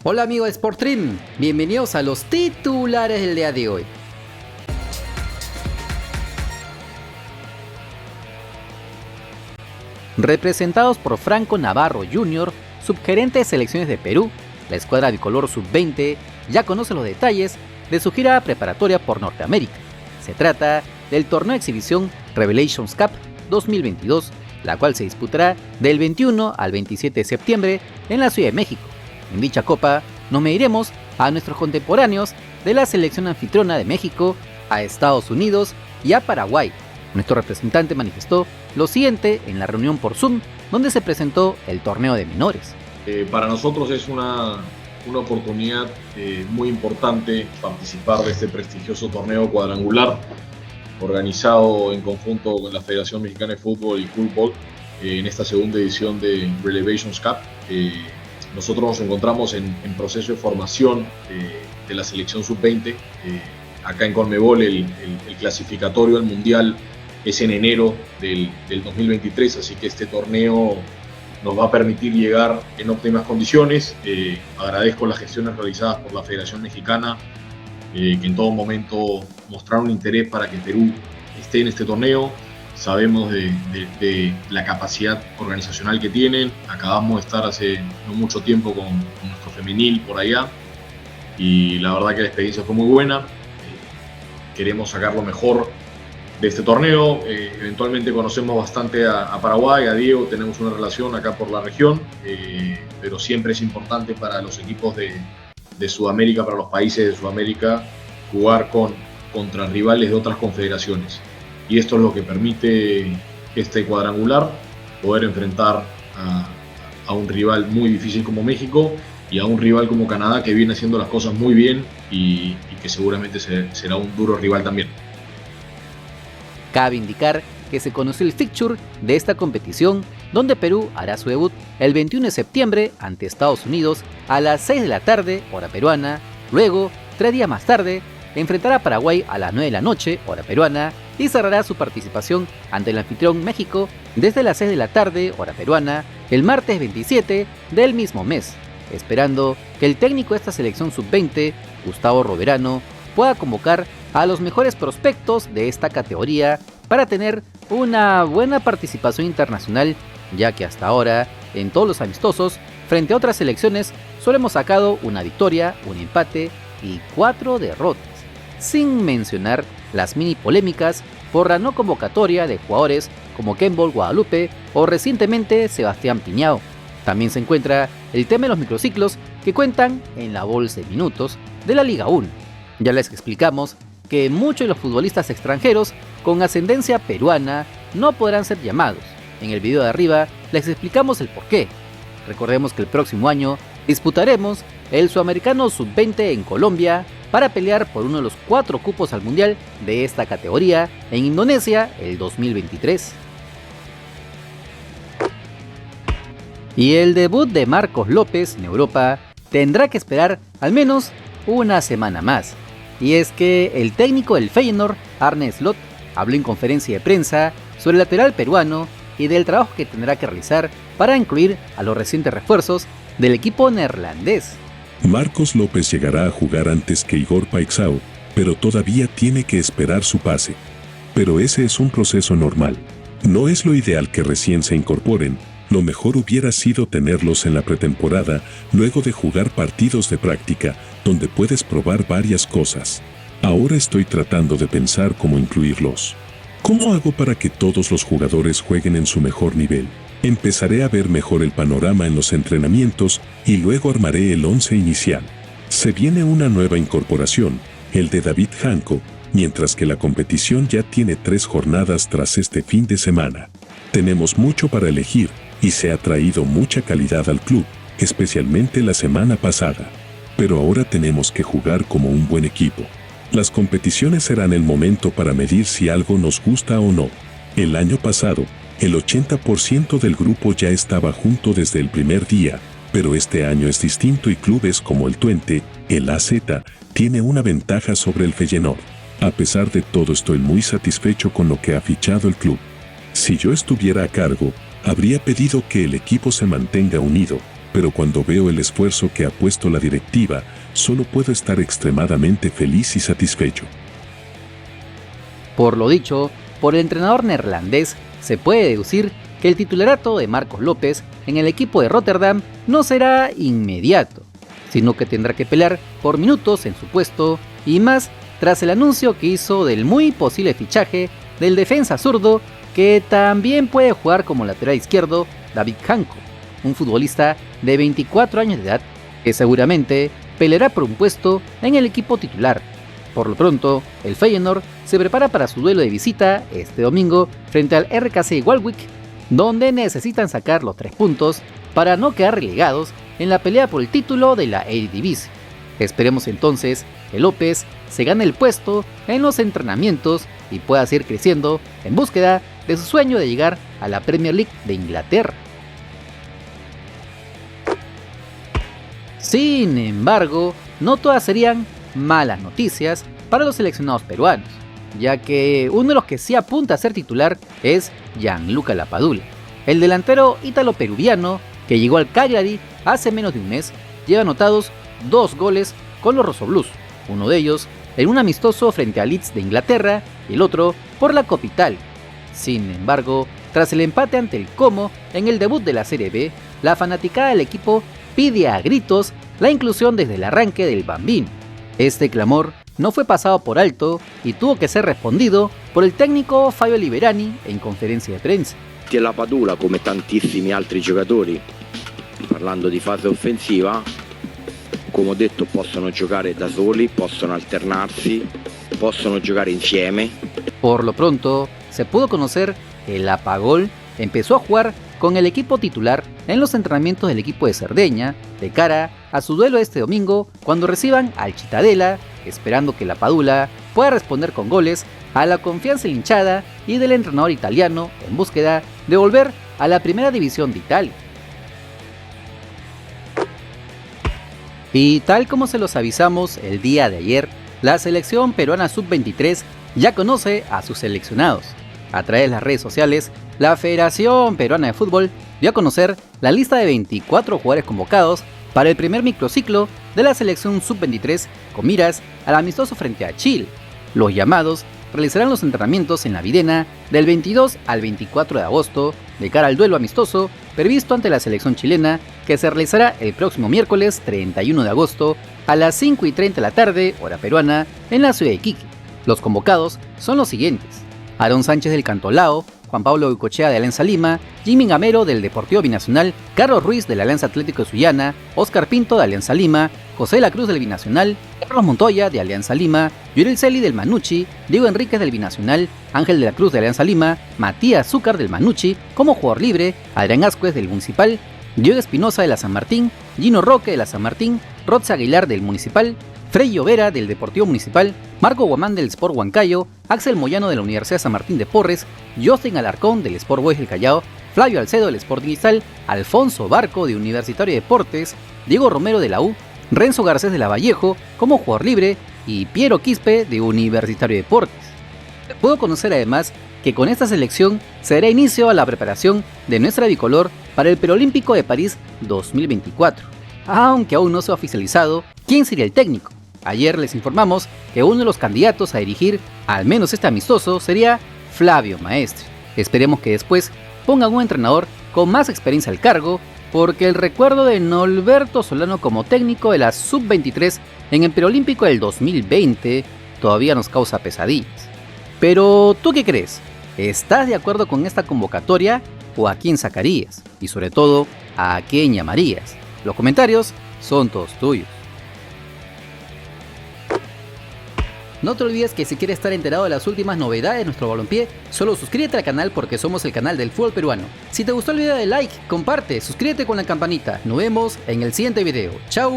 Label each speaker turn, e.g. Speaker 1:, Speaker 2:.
Speaker 1: Hola amigos de Sportstream, bienvenidos a los titulares del día de hoy. Representados por Franco Navarro Jr., subgerente de selecciones de Perú, la escuadra bicolor sub-20 ya conoce los detalles de su gira preparatoria por Norteamérica. Se trata del torneo de exhibición Revelations Cup 2022, la cual se disputará del 21 al 27 de septiembre en la Ciudad de México. En dicha copa nos mediremos a nuestros contemporáneos de la selección anfitriona de México, a Estados Unidos y a Paraguay. Nuestro representante manifestó lo siguiente en la reunión por Zoom, donde se presentó el torneo de menores.
Speaker 2: Para nosotros es una oportunidad muy importante participar de este prestigioso torneo cuadrangular organizado en conjunto con la Federación Mexicana de Fútbol y Fútbol en esta segunda edición de Revelations Cup. Nosotros nos encontramos en proceso de formación de la selección sub-20. Acá en Conmebol el clasificatorio al Mundial es en enero del 2023, así que este torneo nos va a permitir llegar en óptimas condiciones. Agradezco las gestiones realizadas por la Federación Mexicana, que en todo momento mostraron interés para que Perú esté en este torneo. Sabemos de la capacidad organizacional que tienen. Acabamos de estar hace no mucho tiempo con nuestro femenil por allá y la verdad que la experiencia fue muy buena. Queremos sacar lo mejor de este torneo. Eventualmente conocemos bastante a Paraguay, a Diego, tenemos una relación acá por la región, pero siempre es importante para los equipos de Sudamérica, para los países de Sudamérica, jugar contra rivales de otras confederaciones. Y esto es lo que permite este cuadrangular, poder enfrentar a un rival muy difícil como México y a un rival como Canadá que viene haciendo las cosas muy bien y que seguramente será un duro rival también.
Speaker 1: Cabe indicar que se conoció el fixture de esta competición, donde Perú hará su debut el 21 de septiembre ante Estados Unidos a las 6 de la tarde, hora peruana. Luego, 3 días más tarde, enfrentará a Paraguay a las 9 de la noche, hora peruana, y cerrará su participación ante el anfitrión México desde las 6 de la tarde, hora peruana, el martes 27 del mismo mes, esperando que el técnico de esta selección sub-20, Gustavo Roverano, pueda convocar a los mejores prospectos de esta categoría para tener una buena participación internacional, ya que hasta ahora, en todos los amistosos, frente a otras selecciones, solo hemos sacado una victoria, un empate y 4 derrotas, sin mencionar las mini polémicas por la no convocatoria de jugadores como Kembol Guadalupe o recientemente Sebastián Piñao. También se encuentra el tema de los microciclos que cuentan en la bolsa de minutos de la Liga 1. Ya les explicamos que muchos de los futbolistas extranjeros con ascendencia peruana no podrán ser llamados. En el video de arriba les explicamos el porqué. Recordemos que el próximo año disputaremos el Sudamericano Sub-20 en Colombia para pelear por uno de los 4 cupos al Mundial de esta categoría en Indonesia el 2023. Y el debut de Marcos López en Europa tendrá que esperar al menos una semana más. Y es que el técnico del Feyenoord, Arne Slot, habló en conferencia de prensa sobre el lateral peruano y del trabajo que tendrá que realizar para incluir a los recientes refuerzos del equipo neerlandés.
Speaker 3: Marcos López llegará a jugar antes que Igor Paixão, pero todavía tiene que esperar su pase. Pero ese es un proceso normal. No es lo ideal que recién se incorporen. Lo mejor hubiera sido tenerlos en la pretemporada, luego de jugar partidos de práctica, donde puedes probar varias cosas. Ahora estoy tratando de pensar cómo incluirlos. ¿Cómo hago para que todos los jugadores jueguen en su mejor nivel? Empezaré a ver mejor el panorama en los entrenamientos y luego armaré el 11 inicial. Se viene una nueva incorporación, el de David Janko, mientras que la competición ya tiene 3 jornadas tras este fin de semana. Tenemos mucho para elegir y se ha traído mucha calidad al club, especialmente la semana pasada. Pero ahora tenemos que jugar como un buen equipo. Las competiciones serán el momento para medir si algo nos gusta o no. El año pasado, el 80% del grupo ya estaba junto desde el primer día, pero este año es distinto y clubes como el Twente, el AZ, tiene una ventaja sobre el Feyenoord. A pesar de todo, estoy muy satisfecho con lo que ha fichado el club. Si yo estuviera a cargo, habría pedido que el equipo se mantenga unido, pero cuando veo el esfuerzo que ha puesto la directiva, solo puedo estar extremadamente feliz y satisfecho.
Speaker 1: Por lo dicho por el entrenador neerlandés, se puede deducir que el titularato de Marcos López en el equipo de Rotterdam no será inmediato, sino que tendrá que pelear por minutos en su puesto, y más tras el anuncio que hizo del muy posible fichaje del defensa zurdo que también puede jugar como lateral izquierdo, David Janko, un futbolista de 24 años de edad que seguramente peleará por un puesto en el equipo titular. Por lo pronto, el Feyenoord se prepara para su duelo de visita este domingo frente al RKC Waalwijk, donde necesitan sacar los 3 puntos para no quedar relegados en la pelea por el título de la Eredivisie. Esperemos entonces que López se gane el puesto en los entrenamientos y pueda seguir creciendo en búsqueda de su sueño de llegar a la Premier League de Inglaterra. Sin embargo, no todas serían malas noticias para los seleccionados peruanos, ya que uno de los que sí apunta a ser titular es Gianluca Lapadula. El delantero ítalo-peruviano que llegó al Cagliari hace menos de un mes lleva anotados 2 goles con los Rossoblues, uno de ellos en un amistoso frente a Leeds de Inglaterra y el otro por la Copa Italia. Sin embargo, tras el empate ante el Como en el debut de la Serie B, la fanaticada del equipo pide a gritos la inclusión desde el arranque del Bambino. Este clamor no fue pasado por alto y tuvo que ser respondido por el técnico Fabio Liberani en conferencia de prensa.
Speaker 4: Lapadula, come tantissimi altri giocatori, parlando di fase offensiva, come ho detto, possono giocare da soli, possono alternarsi, possono giocare insieme.
Speaker 1: Por lo pronto, se pudo conocer que el Lapagol empezó a jugar con el equipo titular en los entrenamientos del equipo de Cerdeña de cara a su duelo este domingo cuando reciban al Cittadella, esperando que Lapadula pueda responder con goles a la confianza de la hinchada y del entrenador italiano en búsqueda de volver a la primera división de Italia. Y tal como se los avisamos el día de ayer, la selección peruana sub-23 ya conoce a sus seleccionados. A través de las redes sociales, la Federación Peruana de Fútbol dio a conocer la lista de 24 jugadores convocados para el primer microciclo de la selección sub-23 con miras al amistoso frente a Chile. Los llamados realizarán los entrenamientos en la Videna del 22 al 24 de agosto de cara al duelo amistoso previsto ante la selección chilena que se realizará el próximo miércoles 31 de agosto a las 5:30 de la tarde, hora peruana, en la ciudad de Iquique. Los convocados son los siguientes: Aarón Sánchez del Cantolao, Juan Pablo Goicoechea de Alianza Lima, Jimmy Gamero del Deportivo Binacional, Carlos Ruiz de la Alianza Atlético de Sullana, Oscar Pinto de Alianza Lima, José de la Cruz del Binacional, Carlos Montoya de Alianza Lima, Yurel Celi del Manucci, Diego Enríquez del Binacional, Ángel de la Cruz de Alianza Lima, Matías Zúcar del Manucci, como jugador libre, Adrián Ascuez del Municipal, Diego Espinosa de la San Martín, Gino Roque de la San Martín, Rodza Aguilar del Municipal, Frey Llovera del Deportivo Municipal, Marco Guamán del Sport Huancayo, Axel Moyano de la Universidad San Martín de Porres, Justin Alarcón del Sport Boys del Callao, Flavio Alcedo del Sporting Cristal, Alfonso Barco de Universitario de Deportes, Diego Romero de la U, Renzo Garcés de la Vallejo como jugador libre y Piero Quispe de Universitario de Deportes. Puedo conocer además que con esta selección se dará inicio a la preparación de nuestra bicolor para el Preolímpico de París 2024, aunque aún no se ha oficializado quién sería el técnico. Ayer les informamos que uno de los candidatos a dirigir al menos este amistoso sería Flavio Maestre. Esperemos que después pongan un entrenador con más experiencia al cargo, porque el recuerdo de Norberto Solano como técnico de la Sub-23 en el Preolímpico del 2020 todavía nos causa pesadillas. Pero, ¿tú qué crees? ¿Estás de acuerdo con esta convocatoria o a quién sacarías? Y sobre todo, ¿a quién llamarías? Los comentarios son todos tuyos. No te olvides que si quieres estar enterado de las últimas novedades de nuestro balompié, solo suscríbete al canal porque somos el canal del fútbol peruano. Si te gustó el video, dale like, comparte, suscríbete con la campanita. Nos vemos en el siguiente video. ¡Chao!